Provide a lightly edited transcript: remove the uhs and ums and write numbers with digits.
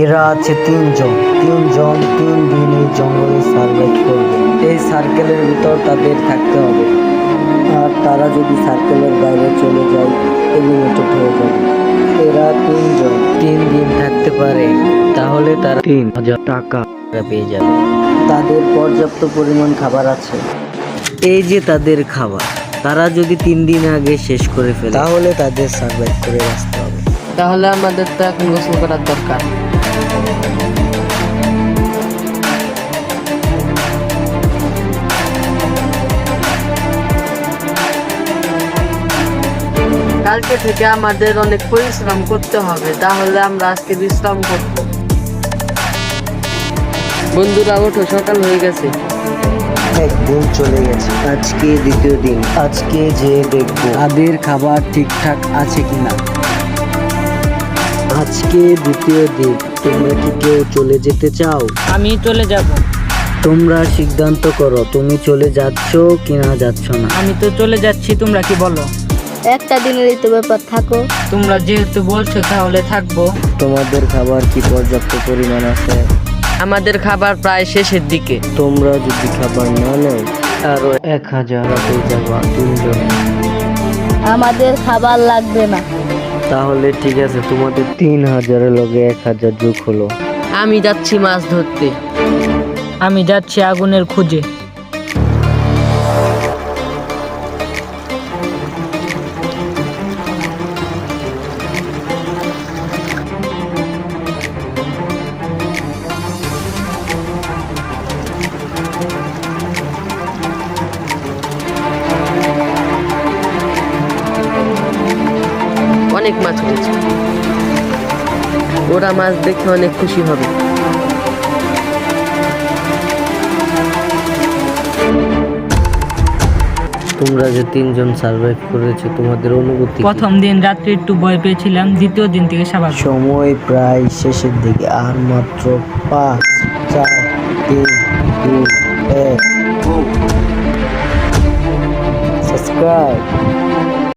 এরা আছে তিনজন 3 দিন এই জঙ্গলে সার্ভাইভ করবে। এই সার্কেলের ভিতর তাদের থাকতে হবে, আর তারা যদি সার্কেলের বাইরে চলে যায় এলিমিনেটেড হয়ে যাবে। এরা 3 দিন থাকতে পারে, তাহলে তারা 3000 টাকা পেয়ে যাবে। তাদের পর্যাপ্ত পরিমাণ খাবার আছে। এই যে তাদের খাবার, তারা যদি 3 দিন আগে শেষ করে ফেলে তাহলে তাদের সার্ভাইভ করে আসতে হবে। তাহলে আমাদের তো এখন গোসল করার দরকার। কালকে থেকে আমাদের অনেক পরিশ্রম করতে হবে, তাহলে আমরা আজকে বিশ্রাম করব। বন্ধুরা ওঠো, সকাল হয়ে গেছে। একদিন চলে গেছে, আজকে দ্বিতীয় দিন। আজকে যে দেখবো তাদের খাবার ঠিকঠাক আছে কিনা। আজকে দ্বিতীয় দিন। তোমরা কি কেউ চলে যেতে চাও? আমি চলে যাব। তোমরা সিদ্ধান্ত করো, তুমি চলে যাচ্ছ কিনা যাচ্ছ না। আমি তো চলে যাচ্ছি, তোমরা কি বলো? একটা দিনেরই তো ব্যাপার, থাকো। তোমরা যেহেতু বলছো তাহলে থাকবো। তোমাদের খাবার কি পর্যাপ্ত পরিমাণ আছে? আমাদের খাবার প্রায় শেষের দিকে। তোমরা যদি খাবার না নেও আরো 1000 হয়ে যাবা 3 জন। আমাদের খাবার লাগবে না। তাহলে ঠিক আছে, তোমাদের 3000 এর লগে 1000 যোগ হলো। আমি যাচ্ছি মাছ ধরতে। আমি যাচ্ছি আগুনের খোঁজে। অনেক মাছ হয়েছে, ওরা মাছ দেখে অনেক খুশি হবে। তোমরা যে 3 জন সার্ভাইভ করেছো, তোমাদের অনুভূতি কি? প্রথম দিন রাত্রে একটু ভয় পেয়েছিলাম, দ্বিতীয় দিন থেকে স্বাভাবিক। সময় প্রায় শেষের দিকে, আর মাত্র 5 4 3 2 1 সাবস্ক্রাইব।